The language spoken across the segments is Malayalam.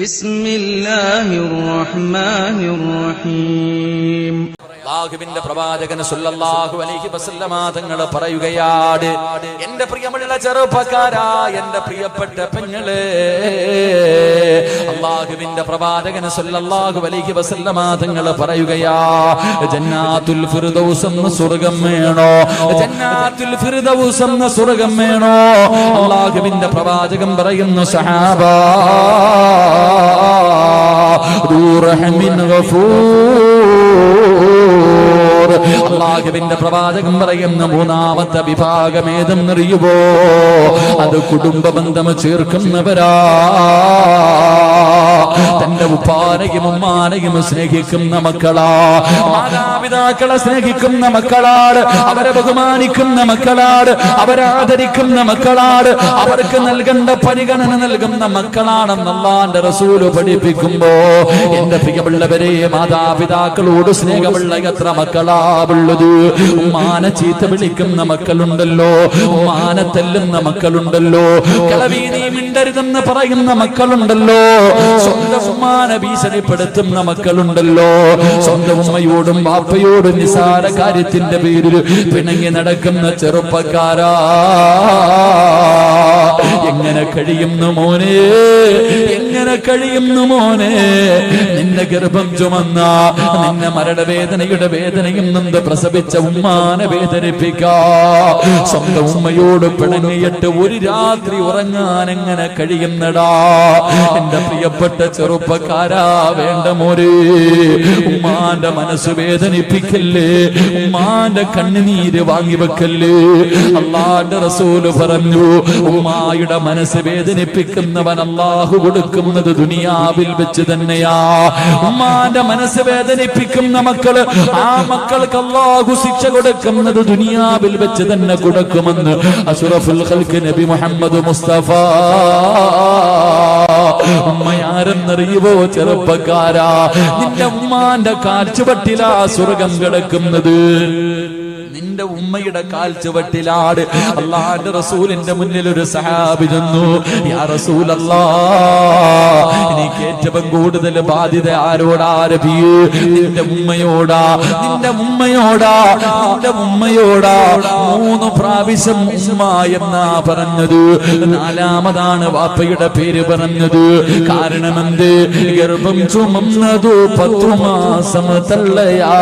ബിസ്മില്ലാഹിർ റഹ്മാനിർ റഹീം. അല്ലാഹുവിന്റെ പ്രവാചകൻ സല്ലല്ലാഹു അലൈഹി വസല്ലമ തങ്ങൾ പറയുകയാണ്, എന്റെ പ്രിയമുള്ള ചെറുപ്പക്കാരാ, എന്റെ പ്രിയപ്പെട്ട പെങ്ങളെ, അല്ലാഹുവിന്റെ പ്രവാചകൻ സല്ലല്ലാഹു അലൈഹി വസല്ലമ തങ്ങൾ പറയുകയാ, ജന്നാത്തുൽ ഫിർദൗസ് എന്ന സ്വർഗ്ഗം വേണോ? ജന്നാത്തുൽ ഫിർദൗസ് എന്ന സ്വർഗ്ഗം വേണോ? അല്ലാഹുവിന്റെ പ്രവാചകൻ പറയുന്നു, സഹാബാ ദൂ റഹ്മിൻ ഗഫൂർ. അല്ലാഹുവിന്റെ പ്രവാചകൻ പറയുന്ന മൂന്നാമത്തെ വിഭാഗം ഏതെന്നറിയുവോ? അത് കുടുംബ ബന്ധം ചേർക്കുന്നവരാ. തന്റെ ഉപ്പാനെയും ഉമ്മാനെയും സ്നേഹിക്കുന്ന മക്കളാ, മാതാപിതാക്കളെ സ്നേഹിക്കുന്ന മക്കളാണ്, അവരെ ബഹുമാനിക്കുന്ന മക്കളാണ്, അവരാദരിക്കുന്ന മക്കളാണ്, അവർക്ക് നൽകേണ്ട പരിഗണന നൽകുന്ന മക്കളാണെന്ന് അല്ലാഹുവിന്റെ റസൂൽ പഠിപ്പിക്കുമ്പോ, എന്റെ പ്രിയമുള്ളവരെ, മാതാപിതാക്കളോട് സ്നേഹമുള്ള എത്ര മക്കളാ ഉള്ളത്? ഉമ്മാനെ ചീത്ത വിളിക്കുന്ന മക്കളുണ്ടല്ലോ, ഉമ്മാനെ തല്ലുന്ന മക്കളുണ്ടല്ലോ, കളവി നീ മിണ്ടരുതെന്ന് പറയുന്ന മക്കളുണ്ടല്ലോ, സ്വന്തം ഉമ്മാനെ ഭീഷണിപ്പെടുത്തുന്ന മക്കളുണ്ടല്ലോ, സ്വന്തം ഉമ്മയോടും ബാപ്പയോടും നിസാര കാര്യത്തിന്റെ പേരിൽ പിണങ്ങി നടക്കുന്ന ചെറുപ്പക്കാരാ, എങ്ങനെ കഴിയുന്നു മോനെ? എങ്ങനെ കഴിയുന്നു മോനെ? നിന്നെ ഗർഭം ചുമന്ന, നിന്നെ മരണവേദനയുടെ വേദനയും നിന്ന് പ്രസവിച്ച ഉമ്മാനെ വേദനിപ്പിക്കാ, സ്വന്തം ഉമ്മയോട് പിണങ്ങിയിട്ട് ഒരു രാത്രി ഉറങ്ങാൻ എങ്ങനെ കഴിയുന്നടാ? എന്റെ പ്രിയപ്പെട്ട ചെറുപ്പക്കാരാ, വേണ്ട മോരെ, ഉമ്മാന്റെ മനസ്സ് വേദനിപ്പിക്കല്ലേ, ഉമ്മാന്റെ കണ്ണുനീര് വാങ്ങിവെക്കല്ലേ. അല്ലാഹുവിന്റെ റസൂല് പറഞ്ഞു, ഉമ്മായുടെ മനസ്സ് വേദനിപ്പിക്കുന്നവൻ അല്ലാഹു കൊടുക്കുന്നത് ദുനിയാവിൽ വെച്ച് തന്നെയാ. ഉമ്മാന്റെ മനസ്സ് വേദനിപ്പിക്കുന്ന മക്കള്, ആ മക്കൾക്ക് അല്ലാഹു ശിക്ഷ കൊടുക്കുന്നത് ദുനിയാവിൽ വെച്ച് തന്നെ കൊടുക്കുമെന്ന് അഷ്റഫുൽ ഖൽഖ് നബി മുഹമ്മദ് മുസ്തഫ. ഉമ്മയാരെന്നറിയുവോ ചെറുപ്പക്കാരാ? നിന്റെ ഉമ്മാന്റെ കാൽച്ചുവട്ടിലാ സ്വർഗം കിടക്കുന്നത്. നിന്റെ ഉമ്മയുടെ കാൽച്ചുവട്ടിലാണ്. അല്ലാഹുവിന്റെ റസൂലിന്റെ മുന്നിൽ ഒരു സഹാബി ചെന്നു, യാ റസൂലല്ലാഹ്, എനിക്ക് ഏറ്റവും കൂടുതൽ ബാധ്യത ആരോടാ നബിയേ? നിന്റെ ഉമ്മയോടാ, നിന്റെ ഉമ്മയോടാ, നിന്റെ ഉമ്മയോടാ. 3 പ്രാവശ്യം ഉമ്മ എന്നാ പറഞ്ഞത്, 4മതാണ് വാപ്പയുടെ പേര് പറഞ്ഞത്. കാരണം എന്ത്? ഗർഭം ചുമന്നതു 10 മാസം തള്ളയാ,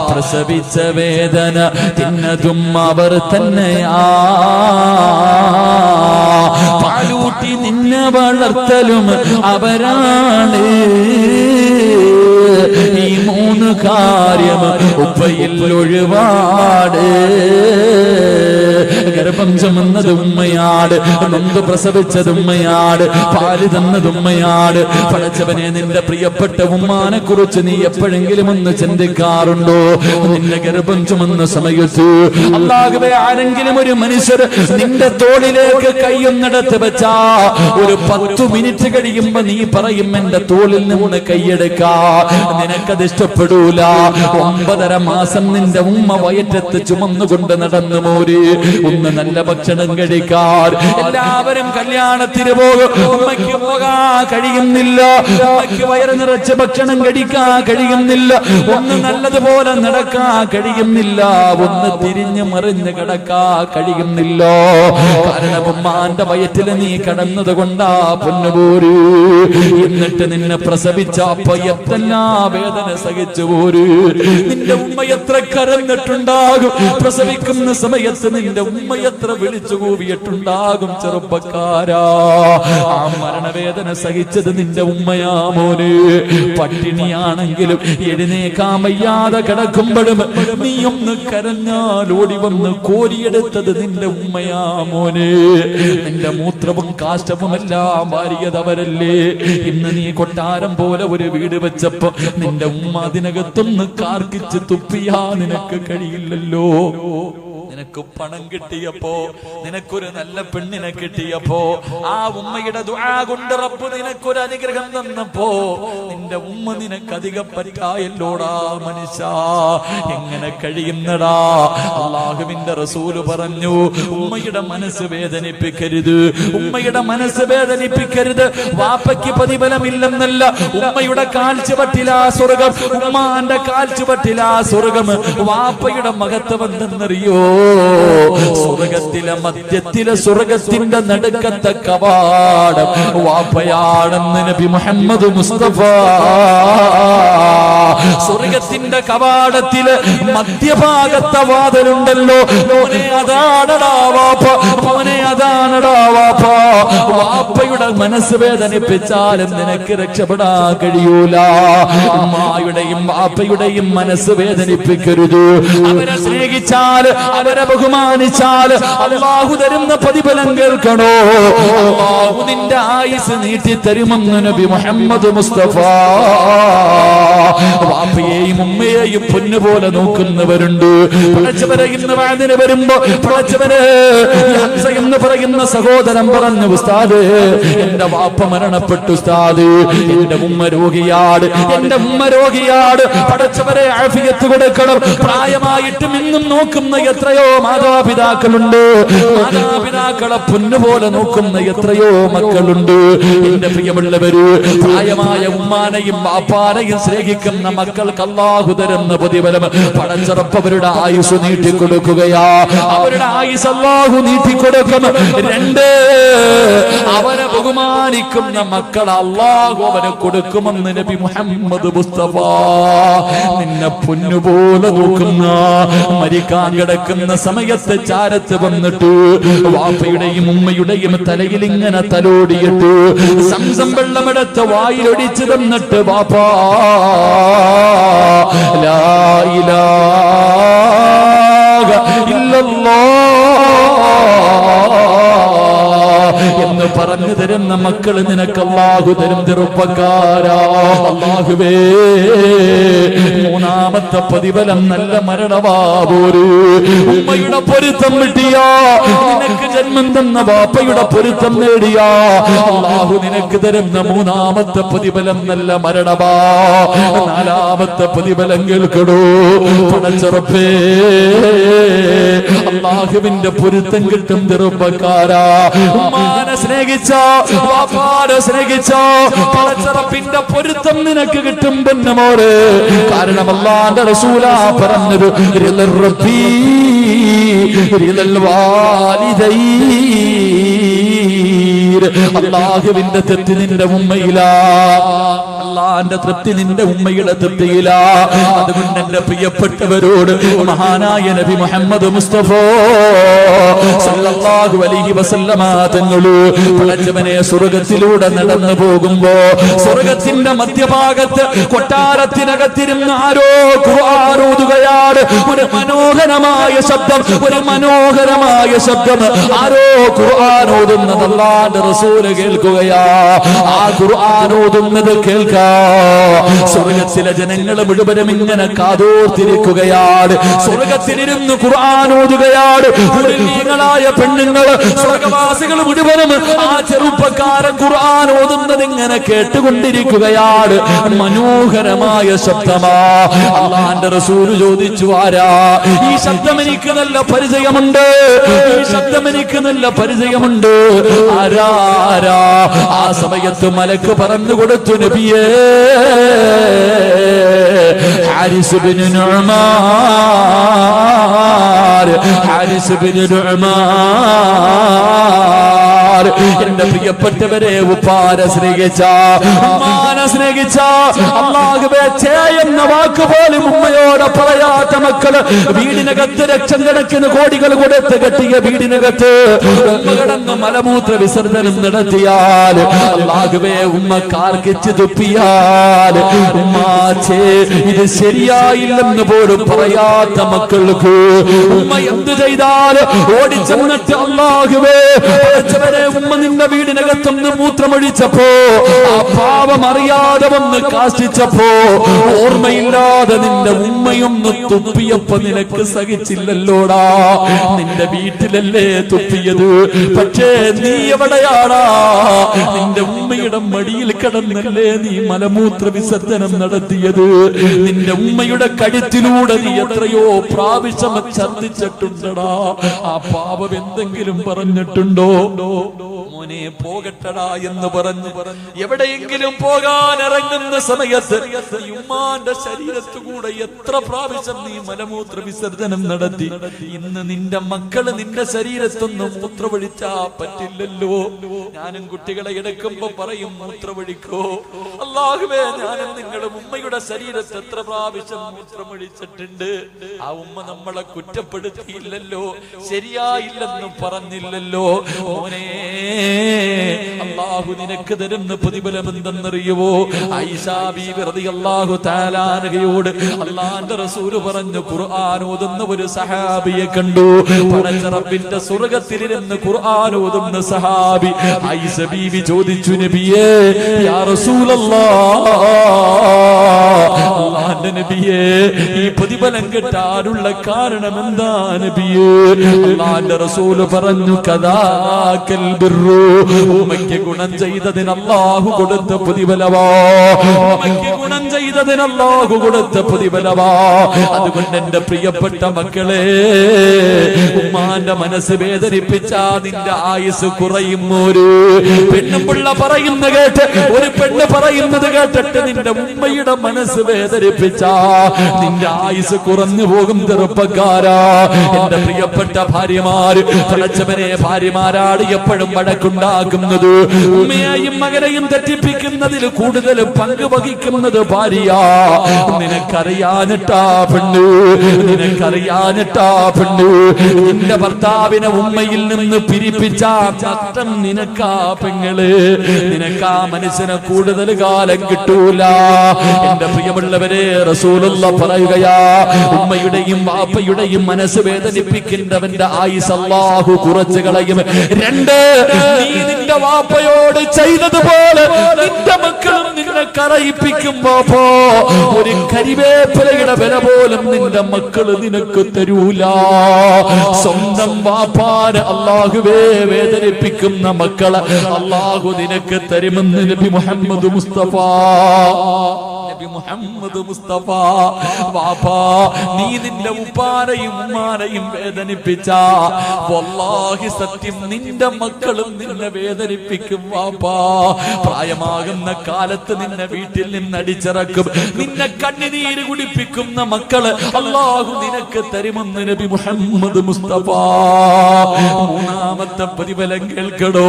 പ്രസവിച്ച വേദന തിന്നതും അവർ തന്നെയാ, പാലൂട്ടി നിന്നെ വളർത്തലും അവരാണ്. ഈ 3 കാര്യം ഉപ്പയിൽ ഒഴിവാട്. ഗർഭം ചുമന്നത് ഉമ്മയാട്, നൊന്ത് പ്രസവിച്ചത് ഉമ്മയാട്, പാല് തന്നത് ഉമ്മയാട്. പടച്ചവനെ, നിന്റെ പ്രിയപ്പെട്ട ഉമ്മാനെ കുറിച്ച് നീ എപ്പോഴെങ്കിലും ഒന്ന് ചിന്തിക്കാറുണ്ടോ? നിന്റെ ഗർഭം ചുമന്ന സമയത്ത് അല്ലാഹുവേ, ആരെങ്കിലും ഒരു മനുഷ്യർ നിന്റെ തോളിലേക്ക് കൈയൊന്നെടുത്ത് വെച്ചാ ഒരു 10 മിനിറ്റ് കഴിയുമ്പോ നീ പറയും, എന്റെ തോളിൽ നിന്ന് കൈയെടുക്കാ. നിനക്കത് ഇഷ്ടപ്പെടൂല. 9.5 മാസം നിന്റെ ഉമ്മ വയറ്റത്ത് ചുമന്നുകൊണ്ട് നടന്നു മോര്. ഒന്ന് നല്ല ഭക്ഷണം കഴിക്കാൻ എല്ലാവരും കല്യാണത്തിന് പോകും, ഉമ്മയ്ക്ക് പോകാൻ കഴിയുന്നില്ല, ഉമ്മയ്ക്ക് വയറ് നിറച്ച് ഭക്ഷണം കഴിക്കാൻ കഴിയുന്നില്ല, ഒന്ന് നല്ലതുപോലെ നടക്കാൻ കഴിയുന്നില്ല, ഒന്ന് തിരിഞ്ഞു മറിഞ്ഞ് കിടക്കാൻ കഴിയുന്നില്ല. കാരണം ഉമ്മാന്റെ വയറ്റിൽ നീ കടന്നത് കൊണ്ടാ പൊന്നുപോര്. എന്നിട്ട് നിന്നെ പ്രസവിച്ച അപ്പ എത്രല്ലാ വേദന സഹിച്ചു പോര്. നിന്റെ ഉമ്മ എത്ര കരഞ്ഞിട്ടുണ്ടാകും, പ്രസവിക്കുന്ന സമയത്ത് നിന്റെ ഉമ്മ എത്ര വിളിച്ചു കൂവിയിട്ടുണ്ടാകും. ചെറുപ്പക്കാരാ, ആ മരണവേദന സഹിച്ചത് നിന്റെ ഉമ്മയാ മോനെ. പട്ടിണിയാണെങ്കിലും എഴുന്നേക്കാൻ വയ്യാതെ കിടക്കുമ്പോഴും നീ ഒന്ന് കരഞ്ഞാൽ ഓടി വന്ന് കോരിയെടുത്തത് നിന്റെ ഉമ്മയാ മോനെ. നിന്റെ മൂത്രവും കാഷ്ടവും എല്ലാം വാരിയതവരല്ലേ. ഇന്ന് നീ കൊട്ടാരം പോലെ ഒരു വീട് വെച്ചപ്പോ നിന്റെ ഉമ്മ അതിനകത്തൊന്ന് കാർക്കിച്ച് തുപ്പിയാ നിനക്ക് കഴിയില്ലല്ലോ. നിനക്ക് പണം കിട്ടിയപ്പോ, നിനക്കൊരു നല്ല പെണ്ണിനെ കിട്ടിയപ്പോ, ആ ഉമ്മയുടെ ദുആ കൊണ്ട് റബ്ബ് നിനക്കൊരു അനുഗ്രഹം തന്നപ്പോ നിന്റെ ഉമ്മ നിനക്ക് അധികം പറ്റായല്ലോടാ മനുഷ്യ, എങ്ങനെ കഴിയുന്നടാ? അല്ലാഹുവിന്റെ റസൂല് പറഞ്ഞു, ഉമ്മയുടെ മനസ്സ് വേദനിപ്പിക്കരുത്, ഉമ്മയുടെ മനസ്സ് വേദനിപ്പിക്കരുത്. വാപ്പയ്ക്ക് പ്രതിഫലമില്ലെന്നല്ല, ഉമ്മയുടെ കാൽച്ചുവട്ടിലാ സ്വർഗം, ഉമ്മാന്റെ കാൽച്ചുവട്ടിലാ സ്വർഗം. വാപ്പയുടെ മഹത്വം എന്തെന്നറിയോ? സ്വർഗത്തിലെ മധ്യത്തിലെ സ്വർഗത്തിന്റെ നടുക്കത്തെ കവാടം വാപ്പയാണെന്ന് നബി മുഹമ്മദ് മുസ്തഫ. സ്വർഗത്തിന്റെ കവാടത്തില് മധ്യഭാഗത്തെ വാതിലുണ്ടല്ലോ, മോനെ അതാണടാ വാപ്പ, മോനെ അതാണടാ വാപ്പ. വാപ്പയുടെ മനസ്സ് വേദനിപ്പിച്ചാലും നിനക്ക് രക്ഷപ്പെടാൻ കഴിയൂല. ഉമ്മായുടെയും വാപ്പയുടെയും മനസ്സ് വേദനിപ്പിക്കരുത്. അവരെ സ്നേഹിച്ചാൽ, അവരെ ബഹുമാനിച്ചാൽ അല്ലാഹു തരുന്ന പ്രതിഫലം കേൾക്കണോ? അല്ലാഹു നിന്റെ ആയുസ് നീട്ടി തരുമെന്ന് നബി മുഹമ്മദ് മുസ്തഫ. വാപ്പയെയും ഉമ്മയെയും പൊന്നുപോലെ നോക്കുന്നവരുണ്ട്. പടച്ചവരെ ഇന്ന് വാതിന് വരുമ്പോ പടച്ചവരെ ഹംസ എന്ന് പറയുന്ന സഹോദരൻ പറഞ്ഞു, ഉസ്താദ് എന്റെ വാപ്പ മരണപ്പെട്ടു ഉസ്താദ്, എന്റെ ഉമ്മ രോഗിയാട്, എന്റെ ഉമ്മ രോഗിയാട്. പടച്ചവരെ ആഫിയത്ത് കൊടുക്കണം. പ്രായമായിട്ടും ഇന്നും നോക്കുന്ന എത്രയോ മാതാപിതാക്കളുണ്ട്, മാതാപിതാക്കളെ പൊന്നുപോലെ നോക്കുന്ന എത്രയോ മക്കളുണ്ട്. എന്റെ പ്രിയമുള്ളവര്, പ്രായമായ ഉമ്മാനെയും വാപ്പാനെയും സ്നേഹിക്കുന്ന മക്കൾക്ക് അല്ലാഹു തരുന്ന പ്രതിഫലം പടച്ചറപ്പവരുടെ ആയുസ് നീട്ടിക്കൊടുക്കുകയാ. അവരുടെ ആയുസ് അല്ലാഹു നീട്ടിക്കൊടുക്കും. രണ്ട്, അവനെ ബഹുമാനിക്കുന്ന മക്കൾ അല്ലാഹു അവന് കൊടുക്കുമെന്ന് നബി മുഹമ്മദ് മുസ്തഫ. നിന്നെ പൊന്നുപോലെ നോക്കുന്ന, മരിക്കാൻ കിടക്കുന്ന സമയത്ത് ചാരത്ത് വന്നിട്ട് വാപ്പയുടെയും ഉമ്മയുടെയും തലയിൽ ഇങ്ങനെ തലോടിയിട്ട് സംസം വെള്ളമെടുത്ത് വായിലൊടിച്ചു തന്നിട്ട്, വാപ്പാ ലാ ഇലാഹ ഇല്ലല്ലാഹ് എന്ന് പറഞ്ഞു തരുന്ന മക്കള് നിനക്ക് അല്ലാഹു തരും. ചെറുപ്പക്കാരാ, അല്ലാഹുവേ മൂന്നാമത്തെ പ്രതിഫലം നല്ല മരണവാപോരു. ഉമ്മയുടെ പൊരുത്തം കിട്ടിയാ, നിനക്ക് ജന്മം തന്ന വാപ്പയുടെ പൊരുത്തം നേടിയാ, അല്ലാഹു നിനക്ക് തരുന്ന മൂന്നാമത്തെ പ്രതിഫലം നല്ല മരണവാ. നാലാമത്തെ പ്രതിഫലം കേൾക്കണോ? പടച്ചറപ്പേ അല്ലാഹുവിന്റെ പൊരുത്തം കിട്ടും. ചെറുപ്പക്കാരാ, ഉമ്മാനെ സ്നേഹിച്ചോ, വാപ്പാനെ സ്നേഹിച്ചോ, പടച്ചറപ്പിന്റെ പൊരുത്തം നിനക്ക് കിട്ടും പൊന്നുമോളെ. കാരണം അല്ലാഹുവിന്റെ റസൂലാ പറഞ്ഞത്, റിളൽ റബ്ബി റിളൽ വാലിദൈൻ. അല്ലാഹുവിന്റെ തൃപ്തി നിന്റെ ഉമ്മയിലാ, അല്ലാഹുവിന്റെ തൃപ്തി നിന്റെ ഉമ്മയുടെ തൃപ്തിയിലാ. അതുകൊണ്ട് എന്റെ പ്രിയപ്പെട്ടവരോട് മഹാനായ നബി മുഹമ്മദ് മുസ്തഫ സല്ലല്ലാഹു അലൈഹി വസല്ലമ തങ്ങള് പടച്ചവനെ സ്വർഗത്തിലൂടെ നടന്നു പോകുമ്പോ സ്വർഗത്തിന്റെ മധ്യഭാഗത്ത് കൊട്ടാരത്തിനകത്തിരുന്ന് ആരോ ഖുർആൻ ഓതുകയാണ്. ഒരു മനോഹരമായ ശബ്ദം, ഒരു മനോഹരമായ ശബ്ദം. ആരോ ഖുർആൻ ഓതുന്നത് അല്ലാഹുവിന്റെ റസൂല് കേൾക്കുകയാ. ആ ഖുർആൻ ഓതുന്നത് കേൾക്കാ സ്വർഗത്തിലെ ജനങ്ങൾ മുഴുവനും ഇങ്ങനെ കാതോർത്തിരിക്കുകയാണ്. സ്വർഗത്തിലിരുന്ന് ഖുർആൻ ഓതുകയാണ്. മുഅ്മിനീങ്ങളായ പെണ്ണുങ്ങൾ, സ്വർഗവാസികൾ മുഴുവനും ആ ചെറുപ്പക്കാരൻ ഖുർആൻ ഓതുന്നത് ഇങ്ങനെ കേട്ടുകൊണ്ടിരിക്കുകയാണ്. മനോഹരമായ ശബ്ദമാ. അല്ലാഹുവിന്റെ റസൂൽ ചോദിച്ചു, ആരാ ഈ ശബ്ദം? എനിക്ക് നല്ല പരിചയമുണ്ട്, ഈ ശബ്ദം എനിക്ക് നല്ല പരിചയമുണ്ട്. ആരാ? ആ സമയത്ത് മലക്ക് പറഞ്ഞു കൊടുത്തു, നബിയേ ഹാരിസ് ബിൻ നുഅ്മാൻ, ഹാരിസ് ബിൻ നുഅ്മാൻ. എന്റെ പ്രിയപ്പെട്ടവരെ, ഉപ്പാനെ സ്നേഹിച്ച, ഉമ്മാനെ സ്നേഹിച്ച, അല്ലാഹുവേ ചേ എന്ന വാക്ക് പോലും ഉമ്മയോട് പറയാത്ത മക്കള്, വീടിനകത്ത് ലക്ഷം കണക്കിന് കോടികൾ കൊടുത്ത് കെട്ടിയ വീടിനകത്ത് ഉമ്മ കിടന്ന് മലമൂത്ര വിസർജനം നടത്തിയാൽ, അല്ലാഹുവേ ഉമ്മ കാർക്കിച്ച് തുപ്പിയാൽ, ഉമ്മാച്ചേ ഇത് ശരിയായില്ലെന്ന് പോലും പറയാത്ത മക്കൾക്ക് ഉമ്മ എന്ത് ചെയ്താൽ ഓടിച്ചെന്നിട്ട്, അല്ലാഹുവേ ഉമ്മ നിന്നെ നിന്റെ വീടിനകത്തൊന്ന് മൂത്രമൊഴിച്ചപ്പോ, ആ പാവം അറിയാതെ വന്ന് കാഷ്ടിച്ചപ്പോ, ഓർമ്മയില്ലാതെ നിന്റെ ഉമ്മയൊന്ന് തുപ്പിയപ്പോ നിനക്ക് സഹിച്ചില്ലല്ലോടാ. നിന്റെ വീട്ടിലല്ലേ തുപ്പിയത്, പക്ഷേ നീ എവിടെയാടാ? നിന്റെ ഉമ്മയുടെ മടിയിൽ കിടന്നല്ലേ നീ മലമൂത്ര വിസർജനം നടത്തിയത്. നിന്റെ ഉമ്മയുടെ കഴുത്തിലൂടെ നീ എത്രയോ പ്രാവശ്യം ഛർദ്ദിച്ചിട്ടുണ്ടടാ. ആ പാപം എന്തെങ്കിലും പറഞ്ഞിട്ടുണ്ടോ? മോനെ പോകട്ടടാ എന്ന് പറഞ്ഞു എവിടെയെങ്കിലും പോകാൻ ഇറങ്ങുന്ന സമയത്ത് ഉമ്മാന്റെ ശരീരത്തുകൂടെ എത്ര പ്രാവശ്യം നീ മലമൂത്ര വിസർജനം നടത്തി. ഇന്ന് നിന്റെ മക്കള് നിന്റെ ശരീരത്തൊന്ന് മൂത്രമൊഴിച്ചാ പറ്റില്ലല്ലോ. ഞാനും കുട്ടികളെ എടുക്കുമ്പോ പറയും മൂത്രമൊഴിക്കോ. അല്ലാഹുവേ, ഞാനും നിങ്ങളുടെ ഉമ്മയുടെ ശരീരത്ത് എത്ര പ്രാവശ്യം മൂത്രമൊഴിച്ചിട്ടുണ്ട്. ആ ഉമ്മ നമ്മളെ കുറ്റപ്പെടുത്തിയില്ലല്ലോ, ശരിയായില്ലെന്നും പറഞ്ഞില്ലല്ലോ. മോനെ, അല്ലാഹു നിനക്ക് തരുന്ന പ്രതിഫലം എന്തെന്നറിയുവോ? ആയിഷാ ബീവി റളിയല്ലാഹു തആല അൻഹയോട് അല്ലാഹുവിന്റെ റസൂൽ പറഞ്ഞു, ഖുർആൻ ഓതുന്ന ഒരു സഹാബിയെ കണ്ടു. പടച്ച റബ്ബിന്റെ സ്വർഗ്ഗത്തിലിരുന്ന് ഖുർആൻ ഓതുന്ന സഹാബി. ആയിഷ ബീവി ചോദിച്ചു, നബിയേ, യാ റസൂലല്ലാഹ്, അല്ലാഹുവിന്റെ നബിയേ, ഈ പ്രതിഫലം കിട്ടാനുള്ള കാരണം എന്താ നബിയേ? അല്ലാഹുവിന്റെ റസൂൽ പറഞ്ഞു, കദാകൽ ബിർറു, ഉമ്മയ്ക്ക് ഗുണം ചെയ്തതിന് അല്ലാഹു കൊടുത്ത പ്രതിഫലവാ. ഉമ്മയ്ക്ക് ഗുണം ചെയ്തതിന് അല്ലാഹു കൊടുത്ത പ്രതിഫലവാ. അതുകൊണ്ട് എന്റെ പ്രിയപ്പെട്ട മക്കളെ, ഉമ്മാന്റെ മനസ്സ് വേദനിപ്പിച്ചാ നിന്റെ ആയുസ് കുറയും. ഒരു പെണ്ണുപിള്ള പറയുന്ന കേട്ട്, ഒരു പെണ്ണ് പറയുന്നത് കേട്ടിട്ട് നിന്റെ ഉമ്മയുടെ മനസ്സ് വേദനിപ്പിച്ചാ നിന്റെ ആയുസ് കുറഞ്ഞു പോകും. ചെറുപ്പക്കാരാ, എന്റെ പ്രിയപ്പെട്ട ഭാര്യമാര്, പടച്ചവനെ, ഭാര്യമാരാണ് എപ്പോഴും വഴക്കുണ്ടാക്കുന്നത്. ഉമ്മയെയും മകനെയും തെറ്റിപ്പിക്കുന്നതിൽ കൂടുതൽ പങ്ക് വഹിക്കുന്നത് ഭാര്യയാ. നിനക്കറിയാനിട്ടാ പെണ്ണ്, നിനക്കറിയാനിട്ടാ പെണ്ണ്, നിന്റെ ഭർത്താവിനെ ഉമ്മയിൽ നിന്ന് പിരിപ്പിച്ചാ നഷ്ടം നിനക്കാ പെങ്ങള്. നിനക്കാ മനുഷ്യനെ കൂടുതൽ കാലം കിട്ടൂല. എന്റെ പ്രിയമുള്ളവരെ, റസൂലുള്ള പറയുകയാ, ഉമ്മയുടെയും വാപ്പയുടെയും മനസ്സ് വേദനിപ്പിക്കുന്നവന്റെ ആയുസ് അല്ലാഹു കുറച്ചു കളയും. രണ്ട്, നീ നിന്റെ വാപ്പയോട് ചെയ്തതുപോലെ നിന്റെ മക്കളും നിന്നെ കരയിപ്പിക്കുമ്പോ ഒരു കരിവേപ്പിലയുടെ വില പോലും നിന്റെ മക്കള് നിനക്ക് തരൂല. സ്വന്തം വാപ്പാന് അല്ലാഹുവേ വേദനിപ്പിക്കുന്ന മക്കളെ അല്ലാഹു നിനക്ക് തരുമെന്ന് നബി മുഹമ്മദ് മുസ്തഫ. മുഹമ്മദ് മുസ്തഫ, വാപ്പാ, നീ നിന്റെ ഉപ്പാനെയും ഉമ്മാനെയും വേദനിപ്പിച്ച വല്ലാഹി സത്യം നിന്റെ മക്കളും നിന്നെ വേദനിപ്പിക്കും. വാപ്പാ, പ്രായമാകുന്ന കാലത്ത് നിന്നെ വീട്ടിൽ നിന്ന് അടിച്ചിറക്കും. നിന്നെ കണ്ണുനീര് കുടിപ്പിക്കുന്ന മക്കള് അല്ലാഹു നിനക്ക് തരുമെന്ന് നബി മുഹമ്മദ് മുസ്തഫ. മൂന്നാമത്തെ പ്രതിഫലം കേൾക്കടോ,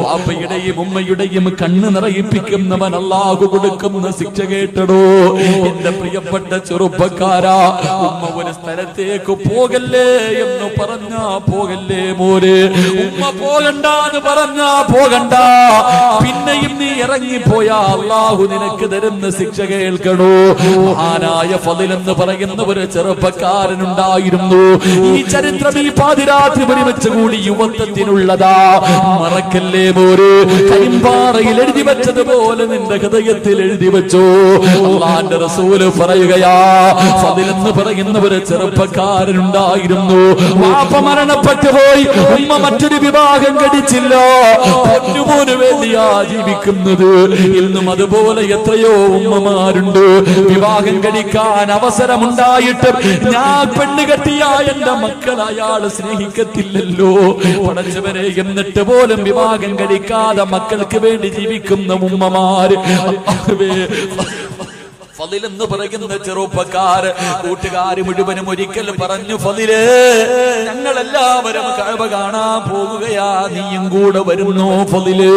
വാപ്പയുടെയും ഉമ്മയുടെയും കണ്ണ് നിറയിപ്പിക്കുന്നവൻ അല്ലാഹു കൊടുക്കുന്ന ശിക്ഷ കേട്ടടോ. എന്റെ പ്രിയപ്പെട്ട ചെറുപ്പക്കാരാ, ഉമ്മ ഒരു സ്ഥലത്തേക്ക് പോകല്ലേ എന്ന് പറഞ്ഞാ പോകല്ലേ മോര്. ഉമ്മ പോകണ്ടെന്ന് പറഞ്ഞാ പോകണ്ട. പിന്നെയും നീ ഇറങ്ങിപ്പോയാ അല്ലാഹു നിനക്ക് തരുന്ന ശിക്ഷ കേൾക്കണോ. മഹാനായ ഫളിൽ എന്ന് പറയുന്ന ഒരു ചെറുപ്പക്കാരനുണ്ടായിരുന്നു. ഈ ചരിത്രം ഈ പാതിരാത്രി ഒരുമിച്ച് കൂടി യുവത്വത്തിനുള്ളതാ. മറക്കല്ലേ മോര്. കരിമ്പാറയിൽ എഴുതി വെച്ചതുപോലെ നിന്റെ ഹൃദയത്തിൽ എഴുതി വെച്ചോ. അല്ലാഹുവിന്റെ റസൂൽ പറയുകയാ, ഫളിൽ എന്ന് പറയുന്ന ഒരു ചെറുപ്പക്കാരനുണ്ടായിരുന്നു. വാപ്പ മരണപ്പെട്ടു പോയി, ഉമ്മ മറ്റൊരു വിവാഹം കഴിച്ചില്ല. പൊന്നുമോന് വേണ്ടിയാ ജീവിക്കുന്നത്. ഇന്നും അതുപോലെ എത്രയോ ഉമ്മമാരുണ്ട്. വിവാഹം കഴിക്കാൻ അവസരമുണ്ടായിട്ട് ഞാൻ പെണ്ണ് കെട്ടിയ എന്റെ മക്കൾ അയാൾ സ്നേഹിക്കത്തില്ലല്ലോ. പടച്ചവരെ, എന്നിട്ട് പോലും വിവാഹം കഴിക്കാതെ മക്കൾക്ക് വേണ്ടി ജീവിക്കുന്ന ഉമ്മമാര്. ഫളിൽ എന്ന് പറയുന്ന ചെറുപ്പക്കാർ കൂട്ടുകാര് മുഴുവനും ഒരിക്കൽ പറഞ്ഞു, ഫളിലേ, ഞങ്ങളെല്ലാവരും കഅബ കാണാൻ പോകുകയാ, നീയും കൂടെ വരുന്നു. ഫളിലേ,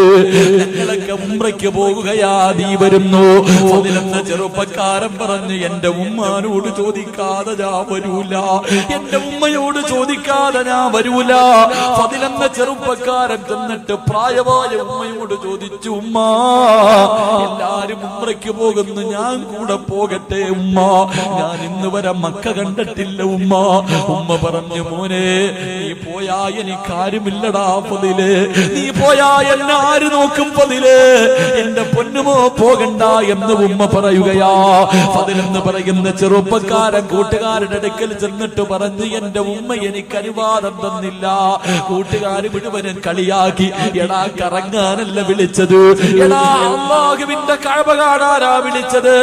ഞങ്ങളൊക്കെ ഉംറയ്ക്ക് പോകുകയാ, നീ വരുന്നു. ഫളിൽ എന്ന ചെറുപ്പക്കാരൻ പറഞ്ഞു, എന്റെ ഉമ്മാനോട് ചോദിക്കാതെ ഞാൻ വരൂല, എന്റെ ഉമ്മയോട് ചോദിക്കാതെ ഞാൻ വരൂല. ഫളിൽ എന്ന ചെറുപ്പക്കാരൻ ചെന്നിട്ട് പ്രായമായ ഉമ്മയോട് ചോദിച്ചു, ഉമ്മ, എല്ലാരും ഉംറയ്ക്ക് പോകുന്നു, ഞാൻ കൂടെ കൂടെ പോകട്ടെ ഉമ്മ, ഞാൻ ഇന്ന് വരെ മക്ക കണ്ടിട്ടില്ല ഉമ്മ. ഉമ്മ പറഞ്ഞു മോനെ നീ പോയാ എനിക്കാരുമില്ലടാ ഫദില്, നീ പോയാ എന്നെ ആര് നോക്കും ഫദില്, എന്റെ പൊന്നുമോ പോകണ്ട എന്ന് ഉമ്മ പറയുകയാ. ഫദിൽ എന്ന് പറയുന്ന ചെറുപ്പക്കാരൻ കൂട്ടുകാരുടെ അടുക്കൽ ചെന്നിട്ട് പറഞ്ഞു എന്റെ ഉമ്മ എനിക്ക് അനുവാദം തന്നില്ല. കൂട്ടുകാർ മുഴുവനും കളിയാക്കി, എടാ കറങ്ങാനല്ല വിളിച്ചത്, എടാ അല്ലാഹുവിന്റെ കഅബ കാണാനാ വിളിച്ചത്,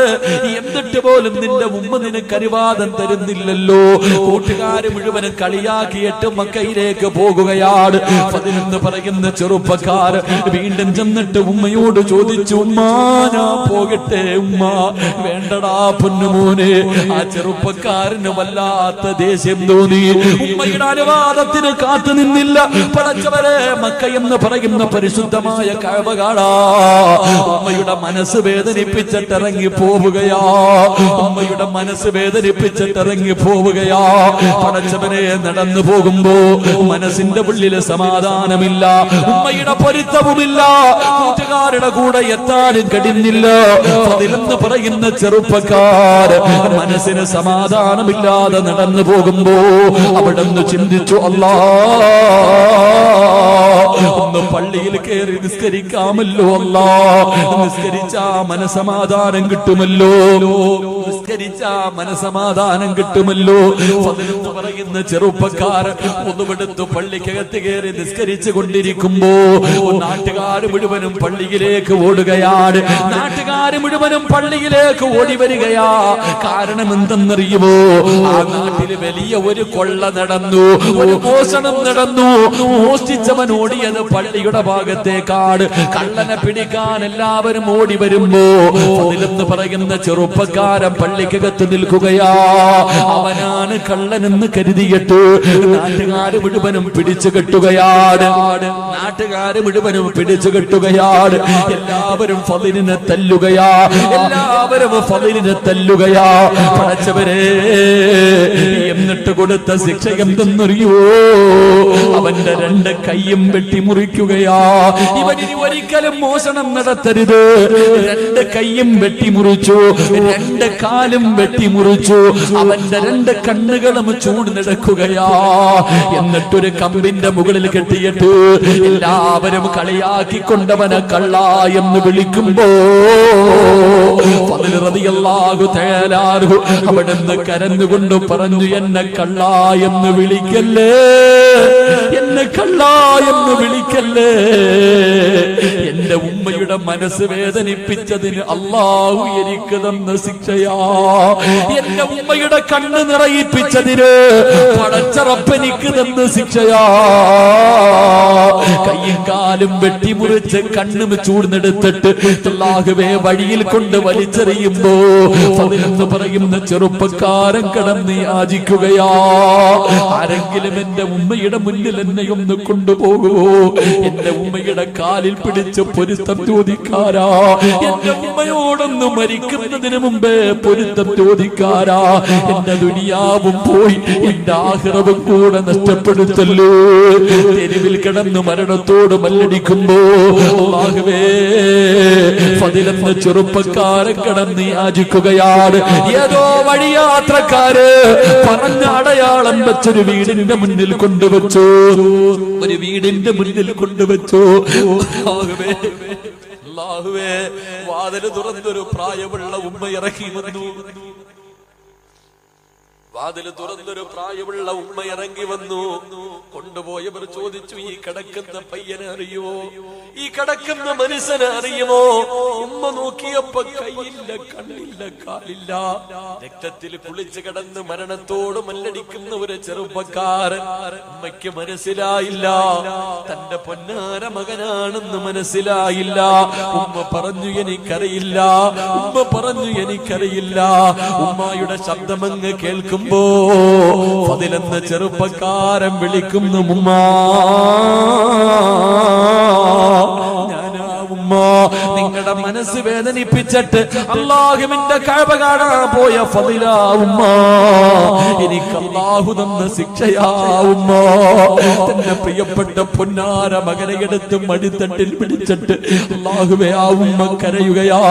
എന്നിട്ട് പോലും നിന്റെ ഉമ്മ നിനക്ക് അനുവാദം തരുന്നില്ലല്ലോ. കൂട്ടുകാർ മുഴുവനും കളിയാക്കിയിട്ട് മക്കയിലേക്ക് പോകുകയാണ്. ഫദിൽ എന്ന് പറയുന്ന ചെറുപ്പക്കാർ വീണ്ടും ചെന്നിട്ട് ഉമ്മയോട് ചോദിച്ചു, ഉമ്മാ ഞാൻ പോകട്ടെ ഉമ്മ? വേണ്ടടാ പൊന്നുമോനെ. ആ ചെറുപ്പക്കാരന് വല്ലാത്ത ദേഷ്യം തോന്നി. ഉമ്മയുടെ അനുവാദത്തിന് കാത്തു നിന്നില്ല. പടച്ചവരെ, മക്ക എന്ന് പറയുന്ന പരിശുദ്ധമായ കഅബ കാണാ ഉമ്മയുടെ മനസ്സ് വേദനിപ്പിച്ചിട്ട് ഇറങ്ങി പോവുകയാ. ഉമ്മയുടെ മനസ്സ് വേദനിപ്പിച്ചിട്ട് ഇറങ്ങി പോവുകയാ. പടച്ചവനെ, നടന്നു പോകുമ്പോ മനസ്സിന്റെ ഉള്ളില് സമാധാനമില്ല, ഉമ്മയുടെ പൊരുത്തവുമില്ല, കൂട്ടുകാരുടെ കൂടെ എത്താനും കഴിഞ്ഞില്ല. ഫദിലെന്ന് പറയുന്ന ചെറുപ്പക്കാർ മനസ്സിന് സമാധാനമില്ലാതെ നടന്നു പോകുമ്പോ അവിടെ നിന്ന് ചിന്തിച്ചു, അല്ലാ ഒന്ന് പള്ളിയിൽ കയറി നിസ്കരിക്കാമല്ലോ, അല്ലാ നിസ്കരിച്ചാ മനസമാധാനം കിട്ടുമല്ലോ, നിസ്കരിച്ചാ മനസമാധാനം കിട്ടുമല്ലോ. ഫദിലെന്ന് പറയുന്ന ചെറുപ്പക്കാരൻ ഒന്നുമെടുത്ത് പള്ളിക്കകത്ത് കയറി നിസ്കരിച്ചു കൊണ്ടിരിക്കുമ്പോ നാട്ടുകാർ മുഴുവനും പള്ളിയിലേക്ക് ഓടുകയാണ്. നാട്ടുകാർ മുഴുവനും പള്ളിയിലേക്ക് ഓടി വരികയാ. കാരണം എന്തെന്നറിയുമോ? ആ നാട്ടിൽ വലിയ ഒരു കൊള്ള നടന്നു, ഒരു മോഷണം നടന്നു. മോഷ്ടിച്ചവൻ ഓടിയത് പള്ളിയുടെ ഭാഗത്തേക്കാണ്. കള്ളനെ പിടിക്കാൻ എല്ലാവരും ഓടി വരുമ്പോ ഫദിലെന്ന് പറയുന്ന ചെറുപ്പക്കാരൻ പള്ളിക്കകത്ത് നിൽക്കുകയാ. അവനാണ് കള്ളനെന്ന് കരുതിയിട്ട് നാട്ടുകാർ മുഴുവനും പിടിച്ചു കെട്ടുകയാണ്. നാട്ടുകാർ മുഴുവനും പിടിച്ചു കെട്ടുകയാണ്. എല്ലാവരും ഫദിലിനെ തല്ലുകയാ, എല്ലാവരും ഫദിലിനെ തല്ലുകയാ. പടച്ചവരെ, എന്നിട്ട് കൊടുത്ത ശിക്ഷ എന്തെന്നറിയോ? അവന്റെ രണ്ട് കൈയും വെട്ടിമുറിക്കുകയാ. ഇവനിനി ഒരിക്കലും മോഷണം നടത്തരുത്. രണ്ട് കൈയും വെട്ടിമുറിച്ചു, രണ്ട് കാലും വെട്ടിമുറിച്ചു. അവന്റെ രണ്ട് കണ്ണുകളും ചൂടുന്നെടുക്കുകയാ. എന്നിട്ടൊരു കമ്പിന്റെ മുകളിൽ കെട്ടിയിട്ട് എല്ലാവരും കളിയാക്കിക്കൊണ്ടവനെ കള്ള എന്ന് വിളിക്കുമ്പോ ഫദിൽ റളിയല്ലാഹു തആല അവിടുന്ന് കരഞ്ഞുകൊണ്ട് പറഞ്ഞു, എന്നെ കള്ള എന്ന് വിളിക്കല്ലേ, എന്നെ കള്ള എന്ന് വിളിക്കല്ലേ. എന്റെ ഉമ്മയുടെ മനസ്സ് വേദനിപ്പിച്ചതിന് അല്ലാഹു എനിക്ക് തന്ന ശിക്ഷയാ. എന്റെ ഉമ്മയുടെ കണ്ണ് നിറയിപ്പിച്ചതിന് പടച്ചറപ്പെനിക്ക് തന്ന ശിക്ഷയാ. കയ്യും കാലും വെട്ടിമുറിച്ച് കണ്ണും ചൂടുന്നെടുത്തിട്ട് അല്ലാഹുവേ വഴിയിൽ കൊണ്ട് വലിച്ചെറിയുമ്പോ ഫദിലെന്ന് പറയുന്ന ചെറുപ്പക്കാരൻ കിടന്ന് യാചിക്കുകയാ. ആരെങ്കിലും എന്റെ ഉമ്മയുടെ മുന്നിൽ എന്നെ ഒന്ന് കൊണ്ടുപോകുമോ? എന്റെ ഉമ്മയുടെ കാലിൽ പിടിച്ച് പൊരുത്തം ചോദിക്കാരാ. എന്റെ ഉമ്മയോടൊന്ന് മരിക്കുന്നതിന് മുമ്പേ പൊരുത്തം ചോദിക്കാരാ. എന്റെ ദുനിയാവും പോയി എന്റെ ആഖിറവും കൂടെ നഷ്ടപ്പെടുത്തല്ലോ. തെരുവിൽ കിടന്ന് മരണത്തോട് മല്ലടിക്കുമ്പോ അല്ലാഹുവേ ഫദിലെന്ന ചെറുപ്പക്കാരൻ കിടന്ന് യാചിക്കുകയാണ്. ഏതോ വഴിയാത്രക്കാര് പറഞ്ഞ അടയാളം വെച്ചൊരു വീടിന്റെ മുന്നിൽ കൊണ്ടുവച്ചു, ഒരു വീടിന്റെ മുന്നിൽ കൊണ്ടുവച്ചു. അല്ലാഹുവേ, വാതില് തുറന്നൊരു പ്രായമുള്ള ഉമ്മ ഇറങ്ങി വന്നു. വാതില് തുറന്നൊരു പ്രായമുള്ള ഉമ്മ ഇറങ്ങി വന്നു. കൊണ്ടുപോയവർ ചോദിച്ചു, ഈ കിടക്കുന്ന പയ്യനെ അറിയുമോ? ഈ കിടക്കുന്ന മനുഷ്യനെ അറിയുമോ? ഉമ്മ നോക്കിയപ്പോ കൈയില്ല, കണ്ണില്ല, കാലില്ല, രക്തത്തിൽ കുളിച്ച് കിടന്ന് മരണത്തോട് മല്ലടിക്കുന്ന ഒരു ചെറുപ്പക്കാരൻ. ഉമ്മയ്ക്ക് മനസ്സിലായില്ല, തന്റെ പൊന്നാര മകനാണെന്ന് മനസ്സിലായില്ല. ഉമ്മ പറഞ്ഞു, എനിക്കറിയില്ല. ഉമ്മ പറഞ്ഞു, എനിക്കറിയില്ല. ഉമ്മയുടെ ശബ്ദമങ്ങ് കേൾക്കും ഫദിലെന്ന ചെറുപ്പക്കാരൻ വിളിക്കുന്നു, ഉമ്മ. ഞാനാ ഉമ്മ, നിങ്ങൾ നിങ്ങളുടെ മനസ്സ് വേദനിപ്പിച്ചിട്ട് അല്ലാഹുവിന്റെ കഅബ കാണാൻ പോയ ഫളിലാ ഉമ്മ, എനിക്ക് അല്ലാഹു തന്ന ശിക്ഷയാ ഉമ്മ. തന്റെ പ്രിയപ്പെട്ട പൊന്നാര മകനെ എടുത്ത് മടിത്തട്ടിൽ പിടിച്ചിട്ട് അല്ലാഹുവേ ആ ഉമ്മ കരയുകയാ.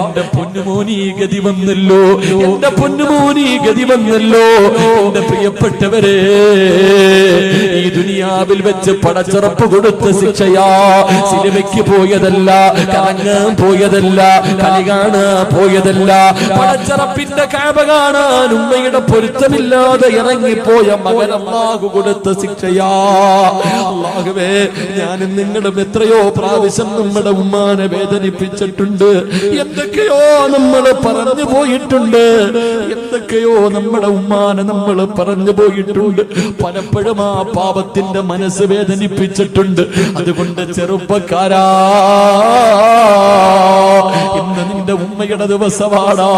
എന്റെ പൊന്നുമോനീ ഗതി വന്നല്ലോ, എന്റെ പൊന്നുമോനീ ഗതി വന്നല്ലോ. എന്റെ പ്രിയപ്പെട്ടവരെ, ഈ ദുനിയാവിൽ വെച്ച് പടച്ചുറപ്പ് കൊടുത്ത ശിക്ഷയാ. സിനിമയ്ക്ക് പോയതല്ല, കറങ്ങാൻ പോയതല്ല, കളി കാണാൻ പോയതല്ല, പടച്ചുറപ്പിന്റെ കഅബ കാണാൻ ഉമ്മയുടെ പൊരുത്തമില്ലാതെ ഇറങ്ങിപ്പോയ മകൻ അല്ലാഹു കൊടുത്ത ശിക്ഷയാ. അല്ലാഹുവേ, ഞാനും നിങ്ങളും എത്രയോ പ്രാവശ്യം നമ്മുടെ ഉമ്മാനെ വേദനിപ്പിച്ചിട്ടുണ്ട്. എന്തൊക്കെയോ നമ്മൾ പറഞ്ഞു പോയിട്ടുണ്ട്, എന്തൊക്കെയോ നമ്മുടെ ഉമ്മാനെ നമ്മൾ പറഞ്ഞു പോയിട്ടുണ്ട്. പലപ്പോഴും ആ പാപത്തിന്റെ മനസ്സ് വേദനിപ്പിച്ചിട്ടുണ്ട്. അതുകൊണ്ട് ചെറുപ്പക്കാരാ, ഇന്ന് നിന്റെ ഉമ്മയുടെ ദിവസമാടാ.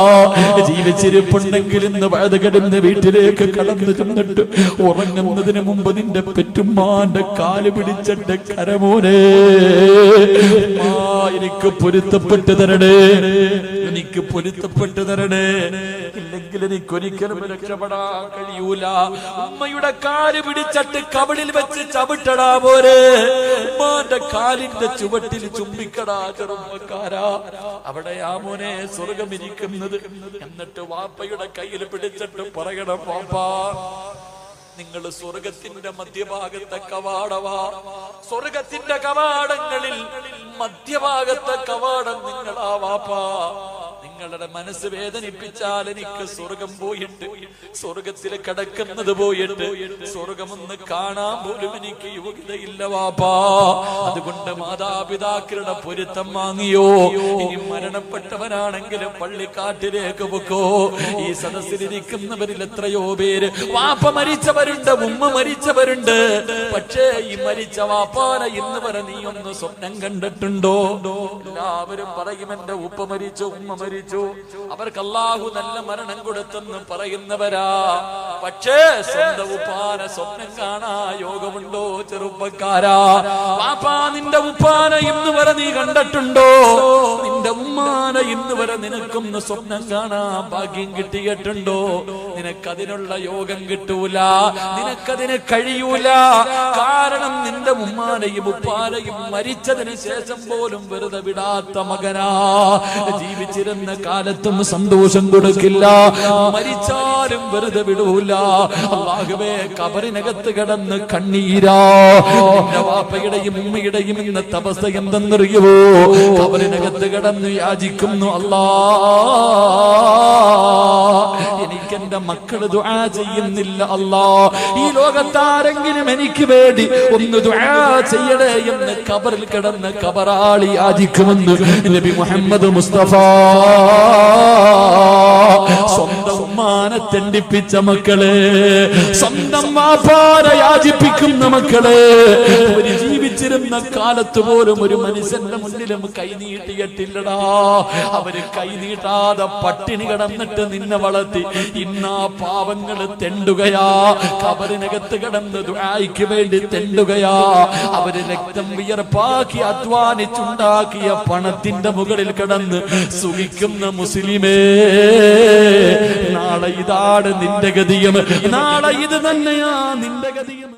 ജീവിച്ചിരിപ്പുണ്ടെങ്കിൽ ഇന്ന് വഴുതുകിടന്ന് വീട്ടിലേക്ക് കടന്നു ചെന്നിട്ട് ഉറങ്ങുന്നതിന് മുമ്പ് നിന്റെ പെറ്റുമ്മാന്റെ കാല് പിടിച്ചിട്ട് കരമോനെ എനിക്ക് പൊരുത്തപ്പെട്ടു തരണേ, എനിക്ക് പൊരുത്തപ്പെട്ടു തരണേ, ഇല്ലെങ്കിൽ എനിക്കൊരിക്കലും രക്ഷപ്പെടാൻ കഴിയൂല. ഉമ്മയുടെ കാല് പിടിച്ചിട്ട് കവിളിൽ വെച്ച് ചവിട്ടടാ പോരെ, ഉമ്മാന്റെ കാലിന്റെ ചുവട്ടിൽ ചുംബിക്കടാ ചെറുപ്പക്കാരാ. അവിടെയാ മോനെ സ്വർഗം ഇരിക്കുന്നത്. എന്നിട്ട് വാപ്പയുടെ കയ്യിൽ പിടിച്ചിട്ട് പറയണം, വാപ്പാ നിങ്ങൾ സ്വർഗത്തിന്റെ മധ്യഭാഗത്തെ കവാടവാ. സ്വർഗത്തിന്റെ കവാടങ്ങളിൽ മധ്യഭാഗത്തെ കവാടം നിങ്ങളാ വാപ്പാ. നിങ്ങളുടെ മനസ്സ് വേദനിപ്പിച്ചാൽ എനിക്ക് സ്വർഗം പോയിട്ട്, സ്വർഗത്തിൽ കിടക്കുന്നത് പോയിട്ട് സ്വർഗമൊന്ന് കാണാൻ പോലും എനിക്ക് യോഗ്യതയില്ല വാപ്പാ. അതുകൊണ്ട് മാതാപിതാക്കളുടെ പൊരുത്തം വാങ്ങിയോ. ഇനി മരണപ്പെട്ടവനാണെങ്കിലും പള്ളിക്കാട്ടിലേക്ക് പൊക്കോ. ഈ സദസ്സിലിരിക്കുന്നവരിൽ എത്രയോ പേര് വാപ്പ മരിച്ചവരുണ്ട്, ഉമ്മ മരിച്ചവരുണ്ട്. പക്ഷേ ഈ മരിച്ച വാപ്പാനെ ഇന്ന് വരെ നീ ഒന്ന് സ്വപ്നം കണ്ടിട്ടുണ്ടോ? എല്ലാവരും പറയും എന്റെ ഉപ്പ മരിച്ചു, ഉമ്മ മരിച്ചു, അവർക്ക് അല്ലാഹു നല്ല മരണം കൊടുത്തെന്ന് പറയുന്നവരാ. പക്ഷേ സ്വന്തം ഉപ്പാനെ സ്വപ്നം കാണാ യോഗമുണ്ടോ ചെറുപ്പക്കാരാ? വാപ്പാ, നിന്റെ ഉപ്പാനെ ഇന്ന് വരെ നീ കണ്ടിട്ടുണ്ടോ? നിന്റെ ഉമ്മാനെ ഇന്ന് വരെ നിനക്കൊന്ന് സ്വപ്നം കാണാ ഭാഗ്യം കിട്ടിയിട്ടുണ്ടോ? നിനക്കതിനുള്ള യോഗം കിട്ടൂല, നിനക്കതിന് കഴിയൂല. കാരണം നിന്റെ ഉമ്മാനെയും ഉപ്പാനെയും മരിച്ചതിന് ശേഷം പോലും വെറുതെ വിടാത്ത മകനാ. ജീവിച്ചിരുന്ന കാലത്തും സന്തോഷം കൊടുക്കില്ല, മരിച്ചാലും വെറുതെ വിടൂല. അല്ലാഹുവേ, കബറിനകത്ത് കിടന്ന് കണ്ണീരാ. എന്റെ വാപ്പയുടെയും ഉമ്മയുടെയും ഇന്നത്തെ അവസ്ഥ എന്തെന്നറിയുവോ? കബറിനകത്ത് കിടന്ന് യാചിക്കുന്നു, അല്ലാ എനിക്കെന്റെ മക്കള് ദുആ ചെയ്യുന്നില്ല അല്ലാ. ഈ ലോകത്താരെങ്കിലും എനിക്ക് വേണ്ടി ഒന്ന് ദുആ ചെയ്യണേ എന്ന് കബറിൽ കിടന്ന് കബറാളി യാചിക്കുമെന്ന് നബി മുഹമ്മദ് മുസ്തഫ. സ്വന്തം ഉമ്മാനെ തെണ്ടിപ്പിച്ച മക്കളെ, സ്വന്തം വാപ്പാനെ യാചിപ്പിക്കുന്ന മക്കളെ, ഒരു ജീവിച്ചിരുന്ന കാലത്ത് പോലും ഒരു മനുഷ്യന്റെ മുന്നിലും കൈനീട്ടിയിട്ടില്ലടാ. അവര് കൈനീട്ടാതെ പട്ടിണി കിടന്നിട്ട് നിന്നെ വളർത്തി. ഇന്നാ പാവങ്ങള് തെണ്ടുകയാ, കബറിനകത്ത് കിടന്ന് ദുആയ്ക്ക് വേണ്ടി തെണ്ടുകയാ. അവര് രക്തം വിയർപ്പാക്കി അധ്വാനിച്ചുണ്ടാക്കിയ പണത്തിന്റെ മുകളിൽ കിടന്ന് സുഖിക്കുന്ന മുസ്ലിമേ, നാളെ ഇതാണ് നിന്റെ ഗതിയും, നാളെ ഇത് തന്നെയാ നിന്റെ ഗതിയും.